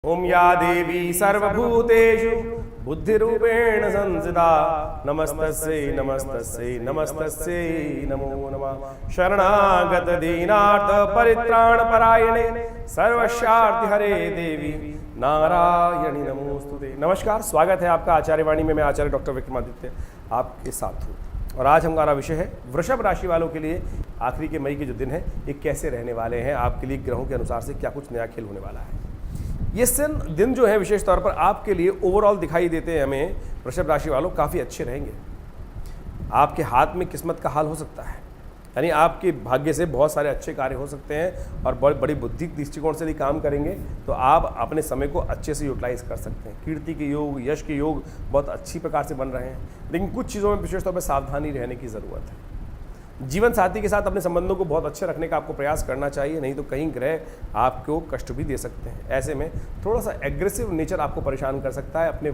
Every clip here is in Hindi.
ओम या देवी सर्वभूतेषु बुद्धिरूपेण संस्थिता नमस्तस्यै नमस्तस्यै नमस्तस्यै नमो नमः। शरणागत दीनार्थ परित्राण परायणे सर्वस्यार्थ हरे देवी नारायणी नमोस्तुते। नमस्कार, स्वागत है आपका आचार्य वाणी में। मैं आचार्य डॉक्टर विक्रमादित्य आपके साथ हूँ और आज हमारा विषय है वृषभ राशि वालों के लिए आखिरी के मई के जो दिन है ये कैसे रहने वाले हैं, आपके लिए ग्रहों के अनुसार से क्या कुछ नया खेल होने वाला है। ये दिन जो है विशेष तौर पर आपके लिए ओवरऑल दिखाई देते हैं हमें वृषभ राशि वालों काफ़ी अच्छे रहेंगे। आपके हाथ में किस्मत का हाल हो सकता है, यानी आपके भाग्य से बहुत सारे अच्छे कार्य हो सकते हैं और बहुत बड़ी बुद्धि दृष्टिकोण से भी काम करेंगे तो आप अपने समय को अच्छे से यूटिलाइज कर सकते हैं। कीर्ति के योग, यश के योग बहुत अच्छी प्रकार से बन रहे हैं, लेकिन कुछ चीज़ों में विशेष तौर पर सावधानी रहने की ज़रूरत है। जीवन साथी के साथ अपने संबंधों को बहुत अच्छे रखने का आपको प्रयास करना चाहिए, नहीं तो कहीं ग्रह आपको कष्ट भी दे सकते हैं। ऐसे में थोड़ा सा एग्रेसिव नेचर आपको परेशान कर सकता है। अपने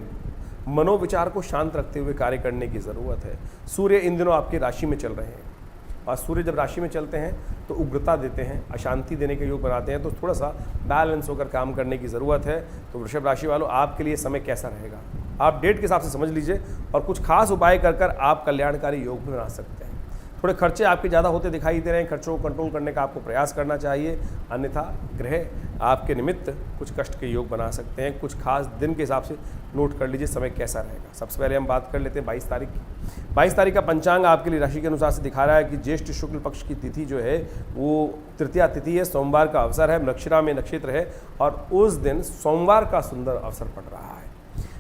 मनोविचार को शांत रखते हुए कार्य करने की ज़रूरत है। सूर्य इन दिनों आपकी राशि में चल रहे हैं और सूर्य जब राशि में चलते हैं तो उग्रता देते हैं, अशांति देने के योग बनाते हैं, तो थोड़ा सा बैलेंस होकर काम करने की ज़रूरत है। तो वृषभ राशि वालों, आपके लिए समय कैसा रहेगा आप डेट के हिसाब से समझ लीजिए और कुछ खास उपाय कर आप कल्याणकारी योग भी बना सकते हैं। थोड़े खर्चे आपके ज़्यादा होते दिखाई दे रहे हैं, खर्चों को कंट्रोल करने का आपको प्रयास करना चाहिए, अन्यथा ग्रह आपके निमित्त कुछ कष्ट के योग बना सकते हैं। कुछ खास दिन के हिसाब से नोट कर लीजिए समय कैसा रहेगा। सबसे पहले हम बात कर लेते हैं 22 तारीख की। 22 तारीख का पंचांग आपके लिए राशि के अनुसार से दिखा रहा है कि ज्येष्ठ शुक्ल पक्ष की तिथि जो है वो तृतीया तिथि है, सोमवार का अवसर है, नक्षिरा में नक्षत्र है और उस दिन सोमवार का सुंदर अवसर पड़ रहा है।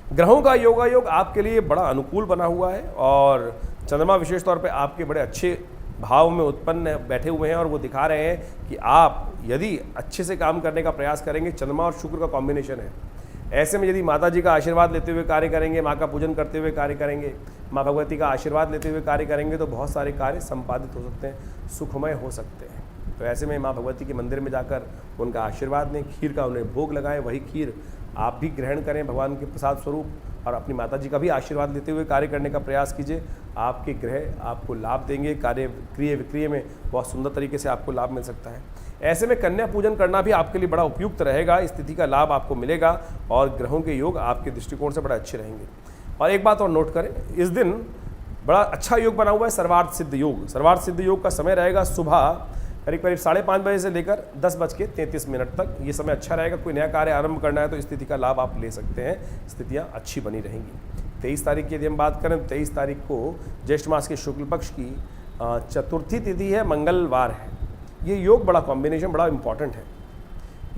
ग्रहों का योगायोग आपके लिए बड़ा अनुकूल बना हुआ है और चंद्रमा विशेष तौर पे आपके बड़े अच्छे भाव में उत्पन्न बैठे हुए हैं और वो दिखा रहे हैं कि आप यदि अच्छे से काम करने का प्रयास करेंगे, चंद्रमा और शुक्र का कॉम्बिनेशन है, ऐसे में यदि माता जी का आशीर्वाद लेते हुए कार्य करेंगे, माँ का पूजन करते हुए कार्य करेंगे, माँ भगवती का आशीर्वाद लेते हुए कार्य करेंगे तो बहुत सारे कार्य संपादित हो सकते हैं, सुखमय हो सकते हैं। तो ऐसे में माँ भगवती के मंदिर में जाकर उनका आशीर्वाद लें, खीर का उन्हें भोग लगाएं, वही खीर आप भी ग्रहण करें भगवान के प्रसाद स्वरूप और अपनी माता जी का भी आशीर्वाद लेते हुए कार्य करने का प्रयास कीजिए। आपके ग्रह आपको लाभ देंगे, कार्य क्रिय विक्रिय में बहुत सुंदर तरीके से आपको लाभ मिल सकता है। ऐसे में कन्या पूजन करना भी आपके लिए बड़ा उपयुक्त रहेगा, इस तिथि का लाभ आपको मिलेगा और ग्रहों के योग आपके दृष्टिकोण से बड़ा अच्छे रहेंगे। और एक बात और नोट करें, इस दिन बड़ा अच्छा योग बना हुआ है सर्वार्थ सिद्ध योग। सर्वार्थ सिद्ध योग का समय रहेगा सुबह करीब 5:30 बजे से लेकर 10:33 तक। ये समय अच्छा रहेगा। कोई नया कार्य आरंभ करना है तो इस तिथि का लाभ आप ले सकते हैं, स्थितियाँ अच्छी बनी रहेंगी। 23 तारीख की यदि हम बात करें, 23 तारीख को ज्येष्ठ मास के शुक्ल पक्ष की चतुर्थी तिथि है, मंगलवार है। ये योग बड़ा कॉम्बिनेशन बड़ा इंपॉर्टेंट है।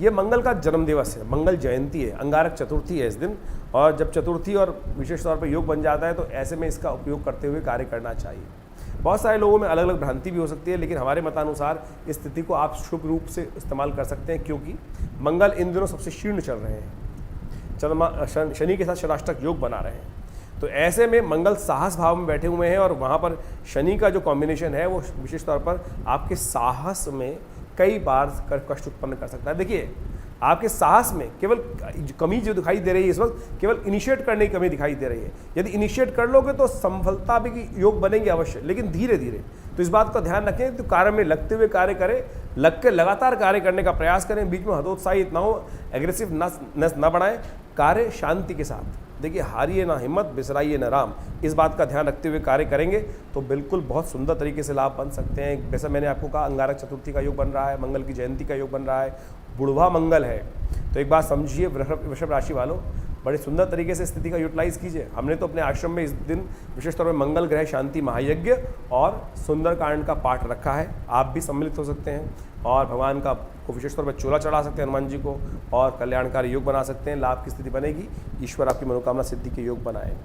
ये मंगल का जन्म दिवस है, मंगल जयंती है, अंगारक चतुर्थी है इस दिन। और जब चतुर्थी और विशेष तौर पर योग बन जाता है तो ऐसे में इसका उपयोग करते हुए कार्य करना चाहिए। बहुत सारे लोगों में अलग अलग भ्रांति भी हो सकती है, लेकिन हमारे मतानुसार इस स्थिति को आप शुभ रूप से इस्तेमाल कर सकते हैं क्योंकि मंगल इन दिनों सबसे शीर्ण चल रहे हैं, चंद्रमा शनि के साथ षडाष्टक योग बना रहे हैं। तो ऐसे में मंगल साहस भाव में बैठे हुए हैं और वहाँ पर शनि का जो कॉम्बिनेशन है वो विशेष तौर पर आपके साहस में कई बार कष्ट उत्पन्न कर सकता है। देखिए, आपके साहस में केवल कमी जो दिखाई दे रही है इस वक्त, केवल इनिशिएट करने की कमी दिखाई दे रही है। यदि इनिशिएट कर लोगे तो सफलता भी योग बनेंगे अवश्य, लेकिन धीरे धीरे। तो इस बात का ध्यान रखें, तो कार्य में लगते हुए कार्य करें, लग के लगातार कार्य करने का प्रयास करें, बीच में हतोत्साहित ना हो, एग्रेसिव न बढ़ाएं, कार्य शांति के साथ। देखिए, हारिए ना हिम्मत, बिसराइए ना राम, इस बात का ध्यान रखते हुए कार्य करेंगे तो बिल्कुल बहुत सुंदर तरीके से लाभ बन सकते हैं। जैसा मैंने आपको कहा, अंगारक चतुर्थी का योग बन रहा है, मंगल की जयंती का योग बन रहा है, बुढ़वा मंगल है। तो एक बात समझिए वृषभ राशि वालों, बड़े सुंदर तरीके से स्थिति का यूटिलाइज कीजिए। हमने तो अपने आश्रम में इस दिन विशेष तौर पर मंगल ग्रह शांति महायज्ञ और सुंदरकांड का पाठ रखा है। आप भी सम्मिलित हो सकते हैं और भगवान का को विशेष तौर पर चोला चढ़ा सकते हैं हनुमान जी को और कल्याणकारी योग बना सकते हैं। लाभ की स्थिति बनेगी, ईश्वर आपकी मनोकामना सिद्धि के योग बनाए।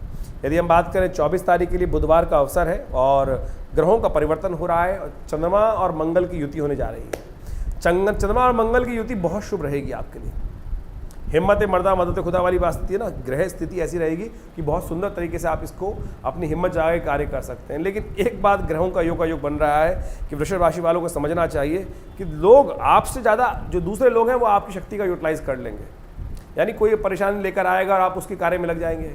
यदि हम बात करें 24 तारीख के लिए बुधवार का अवसर है और ग्रहों का परिवर्तन हो रहा है, चंद्रमा और मंगल की युति होने जा रही है। चंद्रमा और मंगल की युति बहुत शुभ रहेगी आपके लिए। हिम्मत मर्दा मदद खुदा वाली बात है ना, ग्रह स्थिति ऐसी रहेगी कि बहुत सुंदर तरीके से आप इसको अपनी हिम्मत जगा के कार्य कर सकते हैं। लेकिन एक बात ग्रहों का योग बन रहा है कि वृषभ राशि वालों को समझना चाहिए कि लोग आपसे ज़्यादा जो दूसरे लोग हैं वो आपकी शक्ति का यूटिलाइज कर लेंगे। यानी कोई परेशानी लेकर आएगा और आप उसके कार्य में लग जाएंगे,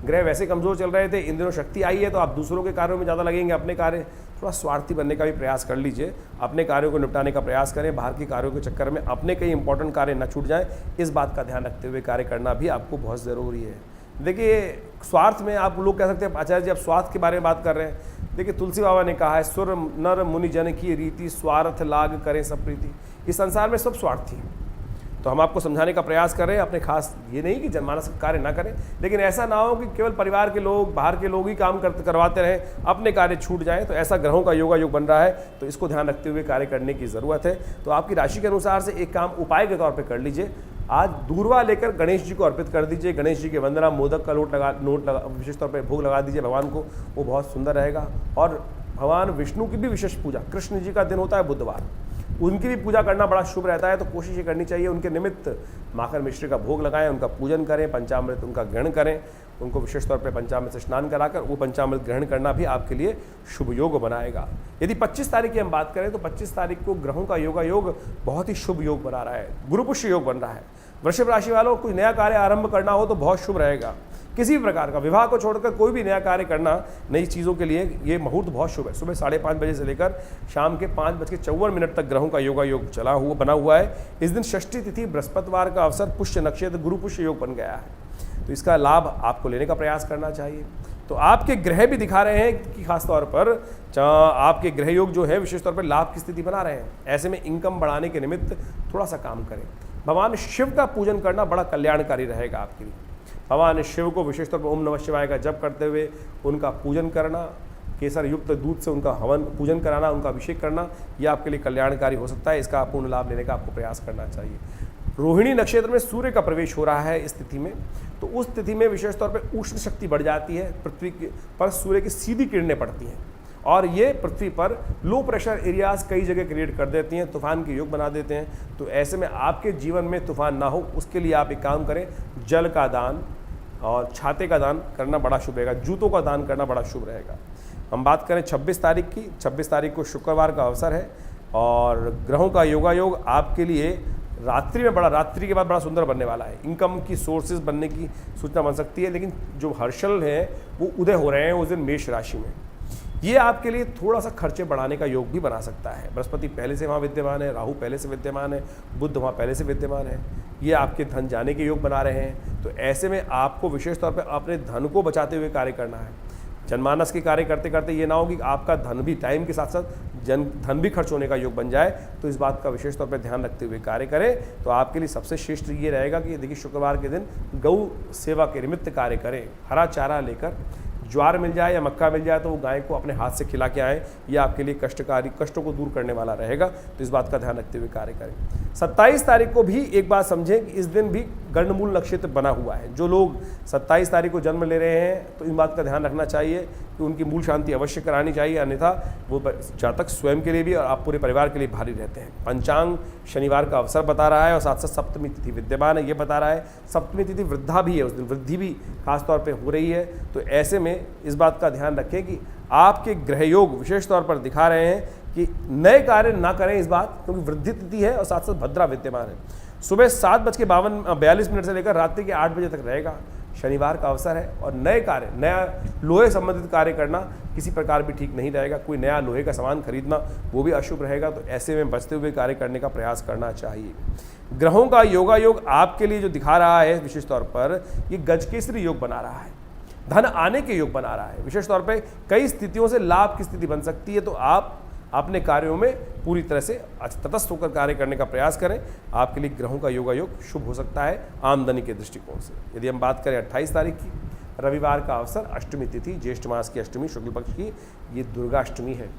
ग्रह वैसे कमज़ोर चल रहे थे, इन दिनों शक्ति आई है तो आप दूसरों के कार्यों में ज़्यादा लगेंगे, अपने कार्य थोड़ा स्वार्थी बनने का भी प्रयास कर लीजिए, अपने कार्यों को निपटाने का प्रयास करें, बाहर के कार्यों के चक्कर में अपने कई इंपॉर्टेंट कार्य ना छूट जाएं, इस बात का ध्यान रखते हुए कार्य करना भी आपको बहुत ज़रूरी है। देखिए स्वार्थ में आप लोग कह सकते हैं आचार्य जी आप स्वार्थ के बारे में बात कर रहे हैं, देखिए तुलसी बाबा ने कहा है सुर नर मुनि जन की रीति स्वार्थ लाग करें सब प्रीति। इस संसार में सब स्वार्थी हैं, तो हम आपको समझाने का प्रयास करें, अपने खास ये नहीं कि जनमानस का कार्य ना करें, लेकिन ऐसा ना हो कि केवल परिवार के लोग बाहर के लोग ही काम करवाते रहें, अपने कार्य छूट जाएं, तो ऐसा ग्रहों का योगा योग बन रहा है, तो इसको ध्यान रखते हुए कार्य करने की ज़रूरत है। तो आपकी राशि के अनुसार से एक काम उपाय के तौर पर कर लीजिए, आज दूर्वा लेकर गणेश जी को अर्पित कर दीजिए, गणेश जी के वंदना मोदक का नोट लगा विशेष तौर पर भोग लगा दीजिए भगवान को, वो बहुत सुंदर रहेगा। और भगवान विष्णु की भी विशेष पूजा, कृष्ण जी का दिन होता है बुधवार, उनकी भी पूजा करना बड़ा शुभ रहता है, तो कोशिश ये करनी चाहिए उनके निमित्त माखन मिश्री का भोग लगाएं, उनका पूजन करें, पंचामृत उनका ग्रहण करें, उनको विशेष तौर पे पंचामृत से स्नान कराकर वो पंचामृत ग्रहण करना भी आपके लिए शुभ योग बनाएगा। यदि 25 तारीख की हम बात करें तो 25 तारीख को ग्रहों का योगा योग बहुत ही शुभ योग बना रहा है, गुरु पुष्य योग बन रहा है। वृषभ राशि वालों को कोई नया कार्य आरंभ करना हो तो बहुत शुभ रहेगा, किसी भी प्रकार का विवाह को छोड़कर कोई भी नया कार्य करना, नई चीज़ों के लिए ये मुहूर्त बहुत शुभ है। सुबह 5:30 बजे से लेकर शाम के 5:54 तक ग्रहों का योगा योग बना हुआ है। इस दिन षष्ठी तिथि बृहस्पतिवार का अवसर, पुष्य नक्षत्र, गुरु पुष्य योग बन गया है, तो इसका लाभ आपको लेने का प्रयास करना चाहिए। तो आपके ग्रह भी दिखा रहे हैं कि खासतौर पर आपके ग्रह योग जो है विशेष तौर पर लाभ की स्थिति बना रहे हैं। ऐसे में इनकम बढ़ाने के निमित्त थोड़ा सा काम करें। भगवान शिव का पूजन करना बड़ा कल्याणकारी रहेगा आपके लिए। भगवान शिव को विशेष तौर पर ओम नमः शिवाय का जप करते हुए उनका पूजन करना, केसर युक्त दूध से उनका हवन पूजन कराना, उनका अभिषेक करना, यह आपके लिए कल्याणकारी हो सकता है। इसका पूर्ण लाभ लेने का आपको प्रयास करना चाहिए। रोहिणी नक्षत्र में सूर्य का प्रवेश हो रहा है इस तिथि में, तो उस तिथि में विशेष तौर पर उष्ण शक्ति बढ़ जाती है, पृथ्वी पर सूर्य की सीधी किरणें पड़ती हैं और ये पृथ्वी पर लो प्रेशर एरियाज कई जगह क्रिएट कर देती हैं, तूफान के योग बना देते हैं। तो ऐसे में आपके जीवन में तूफान ना हो उसके लिए आप एक काम करें, जल का दान और छाते का दान करना बड़ा शुभ रहेगा, जूतों का दान करना बड़ा शुभ रहेगा। हम बात करें 26 तारीख की, 26 तारीख को शुक्रवार का अवसर है और ग्रहों का योगा योग आपके लिए रात्रि के बाद बड़ा सुंदर बनने वाला है। इनकम की सोर्सेज बनने की सूचना बन सकती है, लेकिन जो हर्षल है वो उदय हो रहे हैं उस दिन मेष राशि में, ये आपके लिए थोड़ा सा खर्चे बढ़ाने का योग भी बना सकता है। बृहस्पति पहले से वहाँ विद्यमान है, राहु पहले से विद्यमान है, बुध वहाँ पहले से विद्यमान है, ये आपके धन जाने के योग बना रहे हैं। तो ऐसे में आपको विशेष तौर पर अपने धन को बचाते हुए कार्य करना है। जनमानस के कार्य करते करते ये ना हो कि आपका धन भी टाइम के साथ साथ धन भी खर्च होने का योग बन जाए, तो इस बात का विशेष तौर पर ध्यान रखते हुए कार्य करें। तो आपके लिए सबसे श्रेष्ठ ये रहेगा कि देखिए शुक्रवार के दिन गौ सेवा के निमित्त कार्य करें, हरा चारा लेकर, ज्वार मिल जाए या मक्का मिल जाए तो वो गाय को अपने हाथ से खिला के आएँ, ये आपके लिए कष्टों को दूर करने वाला रहेगा। तो इस बात का ध्यान रखते हुए कार्य करें। 27 तारीख को भी एक बात समझें कि इस दिन भी गंडमूल नक्षत्र बना हुआ है। जो लोग 27 तारीख को जन्म ले रहे हैं तो इन बात का ध्यान रखना चाहिए कि उनकी मूल शांति अवश्य करानी चाहिए, अन्यथा वो जातक स्वयं के लिए भी और आप पूरे परिवार के लिए भारी रहते हैं। पंचांग शनिवार का अवसर बता रहा है और साथ साथ सप्तमी तिथि विद्यमान है, ये बता रहा है। सप्तमी तिथि वृद्धा भी है, उस दिन वृद्धि भी खासतौर पर हो रही है। तो ऐसे में इस बात का ध्यान रखें कि आपके ग्रह योग विशेष तौर पर दिखा रहे हैं कि नए कार्य ना करें इस बात, क्योंकि वृद्धि तिथि है और साथ साथ भद्रा विद्यमान है। सुबह 7:42 से लेकर रात्रि के 8 बजे तक रहेगा, शनिवार का अवसर है और नया लोहे संबंधित कार्य करना किसी प्रकार भी ठीक नहीं रहेगा। कोई नया लोहे का सामान खरीदना वो भी अशुभ रहेगा। तो ऐसे में बचते हुए कार्य करने का प्रयास करना चाहिए। ग्रहों का योगा योग आपके लिए जो दिखा रहा है विशेष तौर पर ये गजकेसरी योग बना रहा है, धन आने के योग बना रहा है। विशेष तौर पे कई स्थितियों से लाभ की स्थिति बन सकती है, तो आप अपने कार्यों में पूरी तरह से तटस्थ होकर कार्य करने का प्रयास करें। आपके लिए ग्रहों का योगा योग शुभ हो सकता है आमदनी के दृष्टिकोण से। यदि हम बात करें 28 तारीख की, रविवार का अवसर, अष्टमी तिथि, ज्येष्ठ मास की अष्टमी, शुक्ल पक्ष की, ये दुर्गा अष्टमी है।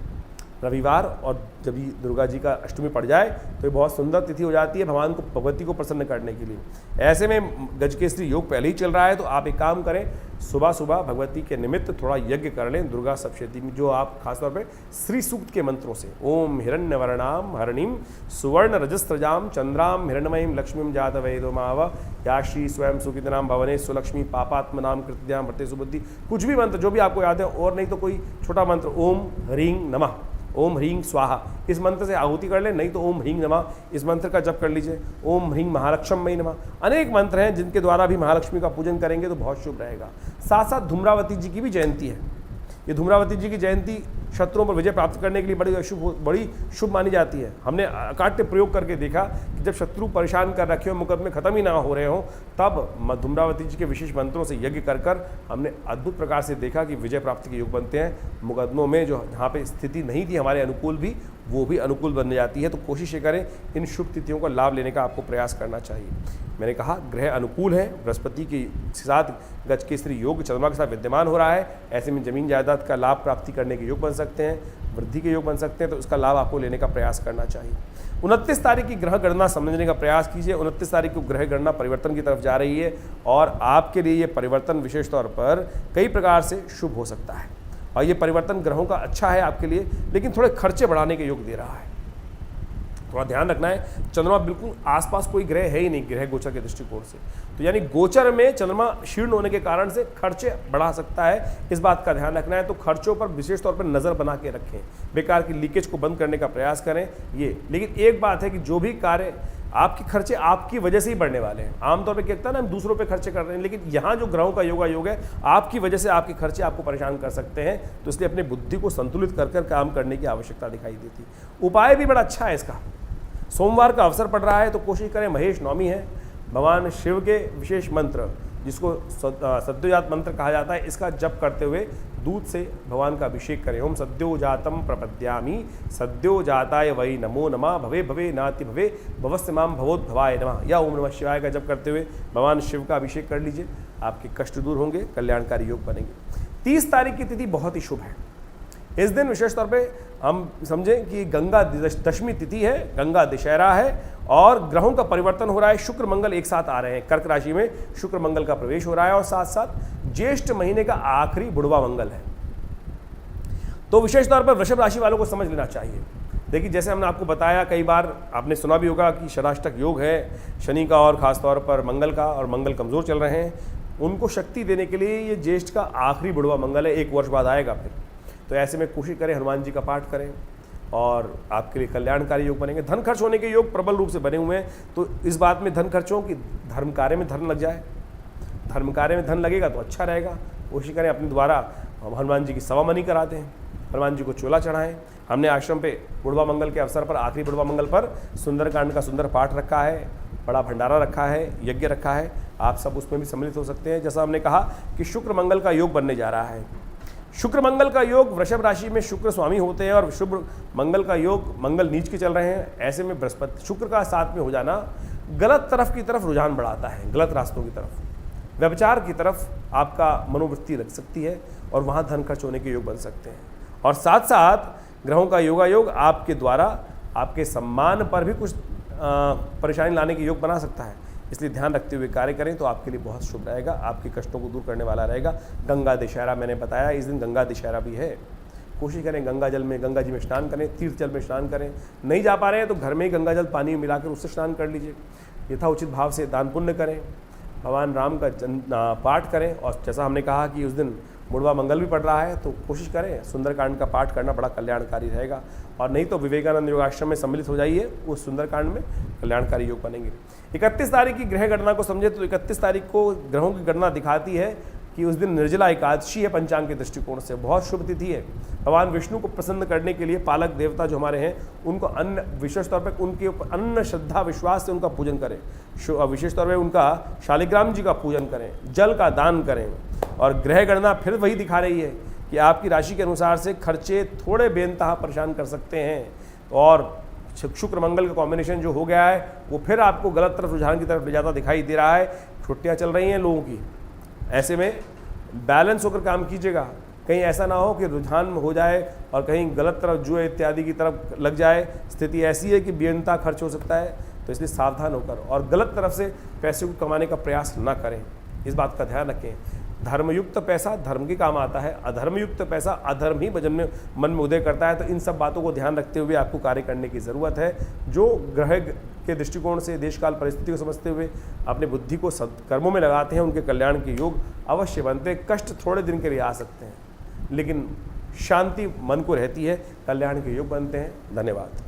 रविवार और जब ये दुर्गा जी का अष्टमी पड़ जाए तो ये बहुत सुंदर तिथि हो जाती है भगवान को, भगवती को प्रसन्न करने के लिए। ऐसे में गजकेसरी योग पहले ही चल रहा है, तो आप एक काम करें, सुबह सुबह भगवती के निमित्त थोड़ा यज्ञ कर लें दुर्गा सप्तशती में, जो आप खासतौर पे श्री सूक्त के मंत्रों से, ओम हिरण्यवर्णाम हरणिम सुवर्ण रजस्त्रजाम चंद्राम हिरण्यमयीम लक्ष्मीम जात वेदो माव या श्री स्वयं सुकृतनाम भवने सुलक्ष्मी पापात्मनाम कृत्याम भरते सुबुद्धि, कुछ भी मंत्र जो भी आपको याद है, और नहीं तो कोई छोटा मंत्र, ओम ह्रीं नमः, ओम ह्रीं स्वाहा इस मंत्र से आहुति कर लें, नहीं तो ओम ह्रीं नमः इस मंत्र का जप कर लीजिए। ओम ह्रीं महालक्ष्मी नमः, अनेक मंत्र हैं जिनके द्वारा भी महालक्ष्मी का पूजन करेंगे तो बहुत शुभ रहेगा। साथ साथ धूम्रावती जी की भी जयंती है। ये धूम्रावती जी की जयंती शत्रुओं पर विजय प्राप्त करने के लिए बड़ी शुभ मानी जाती है। हमने अकाट्य प्रयोग करके देखा कि जब शत्रु परेशान कर रखे हो, मुकदमे खत्म ही ना हो रहे हो, तब धूम्रावती जी के विशेष मंत्रों से यज्ञ कर हमने अद्भुत प्रकार से देखा कि विजय प्राप्ति के योग बनते हैं। मुकदमों में जो जहाँ पे स्थिति नहीं थी हमारे अनुकूल भी, वो भी अनुकूल बन जाती है। तो कोशिश ये करें इन शुभ तिथियों का लाभ लेने का आपको प्रयास करना चाहिए। मैंने कहा ग्रह अनुकूल है, बृहस्पति के साथ गज केसरी योग चंद्रमा के साथ विद्यमान हो रहा है। ऐसे में जमीन जायदाद का लाभ प्राप्ति करने के योग बन सकते हैं, वृद्धि के योग बन सकते हैं, तो इसका लाभ आपको लेने का प्रयास करना चाहिए। 29 तारीख की ग्रह गणना समझने का प्रयास कीजिए। 29 तारीख को ग्रह गणना परिवर्तन की तरफ जा रही है और आपके लिए ये परिवर्तन विशेष तौर पर कई प्रकार से शुभ हो सकता है। और ये परिवर्तन ग्रहों का अच्छा है आपके लिए, लेकिन थोड़े खर्चे बढ़ाने के योग दे रहा है। थोड़ा ध्यान रखना है, चंद्रमा बिल्कुल आसपास कोई ग्रह है ही नहीं ग्रह गोचर के दृष्टिकोण से, तो यानी गोचर में चंद्रमा शीर्ण होने के कारण से खर्चे बढ़ा सकता है। इस बात का ध्यान रखना है। तो खर्चों पर विशेष तौर पर नज़र बना के रखें, बेकार की लीकेज को बंद करने का प्रयास करें ये। लेकिन एक बात है कि जो भी कार्य आपके खर्चे आपकी वजह से ही बढ़ने वाले हैं। आमतौर पर क्या होता है ना, हम दूसरों पे खर्चे कर रहे हैं, लेकिन यहाँ जो ग्रहों का योग है आपकी वजह से आपके खर्चे आपको परेशान कर सकते हैं। तो इसलिए अपनी बुद्धि को संतुलित कर काम करने की आवश्यकता दिखाई देती है। उपाय भी बड़ा अच्छा है इसका। सोमवार का अवसर पड़ रहा है तो कोशिश करें, महेश नवमी है, भगवान शिव के विशेष मंत्र जिसको सद्योजात मंत्र कहा जाता है, इसका जप करते हुए दूध से भगवान का अभिषेक करें। ओम सद्योजातम प्रपद्यामि सद्योजाताय वै नमो नमः भवे भवे नाति भवे भवस्य माम भवोद्भवाय नमः, या ओम नमः शिवाय का जप करते हुए भगवान शिव का अभिषेक कर लीजिए। आपके कष्ट दूर होंगे, कल्याणकारी योग बनेंगे। 30 तारीख की तिथि बहुत ही शुभ है। इस दिन विशेष तौर पे हम समझें कि गंगा दशमी तिथि है, गंगा दशहरा है और ग्रहों का परिवर्तन हो रहा है। शुक्र मंगल एक साथ आ रहे हैं, कर्क राशि में शुक्र मंगल का प्रवेश हो रहा है और साथ साथ ज्येष्ठ महीने का आखिरी बुढ़वा मंगल है। तो विशेष तौर पर वृषभ राशि वालों को समझ लेना चाहिए। देखिए, जैसे हमने आपको बताया, कई बार आपने सुना भी होगा कि षडाष्टक योग है शनि का और खासतौर पर मंगल का, और मंगल कमज़ोर चल रहे हैं। उनको शक्ति देने के लिए ये ज्येष्ठ का आखिरी बुढ़वा मंगल है, 1 वर्ष बाद आएगा फिर। तो ऐसे में कोशिश करें हनुमान जी का पाठ करें और आपके लिए कल्याणकारी योग बनेंगे। धन खर्च होने के योग प्रबल रूप से बने हुए हैं। तो इस बात में धन खर्चों की धर्म कार्य में धन लग जाए, धर्म कार्य में धन लगेगा तो अच्छा रहेगा। कोशिश करें अपने द्वारा हनुमान जी की सवामनी कराते हैं, हनुमान जी को चोला चढ़ाएं। हमने आश्रम पे बुढ़वा मंगल के अवसर पर, आखिरी बुढ़वा मंगल पर सुंदरकांड का सुंदर पाठ रखा है, बड़ा भंडारा रखा है, यज्ञ रखा है। आप सब उसमें भी सम्मिलित हो सकते हैं। जैसा हमने कहा कि शुक्र मंगल का योग बनने जा रहा है। शुक्र मंगल का योग, वृषभ राशि में शुक्र स्वामी होते हैं और शुभ मंगल का योग, मंगल नीच के चल रहे हैं। ऐसे में बृहस्पति शुक्र का साथ में हो जाना गलत तरफ की तरफ रुझान बढ़ाता है, गलत रास्तों की तरफ, व्यभिचार की तरफ आपका मनोवृत्ति लग सकती है और वहाँ धन खर्च होने के योग बन सकते हैं। और साथ साथ ग्रहों का योगायोग आपके द्वारा आपके सम्मान पर भी कुछ परेशानी लाने के योग बना सकता है। इसलिए ध्यान रखते हुए कार्य करें तो आपके लिए बहुत शुभ रहेगा, आपके कष्टों को दूर करने वाला रहेगा। गंगा दशहरा मैंने बताया, इस दिन गंगा दशहरा भी है। कोशिश करें गंगा जल में, गंगा जी में स्नान करें, तीर्थ जल में स्नान करें। नहीं जा पा रहे हैं तो घर में ही गंगा जल पानी में मिलाकर उससे स्नान कर लीजिए। यथाउचित भाव से दान पुण्य करें, भगवान राम का पाठ करें। और जैसा हमने कहा कि उस दिन बुढ़वा मंगल भी पड़ रहा है तो कोशिश करें सुंदरकांड का पाठ करना बड़ा कल्याणकारी रहेगा। और नहीं तो विवेकानंद योगाश्रम में सम्मिलित हो जाइए, उस सुंदरकांड में कल्याणकारी योग बनेंगे। 31 तारीख की ग्रह गणना को समझे तो 31 तारीख को ग्रहों की गणना दिखाती है कि उस दिन निर्जला एकादशी है। पंचांग के दृष्टिकोण से बहुत शुभ तिथि है। भगवान विष्णु को प्रसन्न करने के लिए पालक देवता जो हमारे हैं उनको अन्न, विशेष तौर पर उनके ऊपर अन्न श्रद्धा विश्वास से उनका पूजन करें। विशेष तौर पर उनका शालिग्राम जी का पूजन करें, जल का दान करें। और ग्रह गणना फिर वही दिखा रही है कि आपकी राशि के अनुसार से खर्चे थोड़े बेनतहा परेशान कर सकते हैं। और शुक्र मंगल का कॉम्बिनेशन जो हो गया है वो फिर आपको गलत तरफ रुझान की तरफ ले जाता दिखाई दे रहा है। छुट्टियाँ चल रही हैं लोगों की, ऐसे में बैलेंस होकर काम कीजिएगा। कहीं ऐसा ना हो कि रुझान हो जाए और कहीं गलत तरफ जुए इत्यादि की तरफ लग जाए। स्थिति ऐसी है कि बेनता खर्च हो सकता है, तो इसलिए सावधान होकर और गलत तरफ से पैसे को कमाने का प्रयास ना करें। इस बात का ध्यान रखें। धर्मयुक्त पैसा धर्म के काम आता है, अधर्मयुक्त पैसा अधर्म ही मन में उदय करता है। तो इन सब बातों को ध्यान रखते हुए आपको कार्य करने की ज़रूरत है। जो ग्रह के दृष्टिकोण से देश काल परिस्थिति को समझते हुए अपने बुद्धि को सत्कर्मों में लगाते हैं, उनके कल्याण के योग अवश्य बनते हैं। कष्ट थोड़े दिन के लिए आ सकते हैं, लेकिन शांति मन को रहती है, कल्याण के युग बनते हैं। धन्यवाद।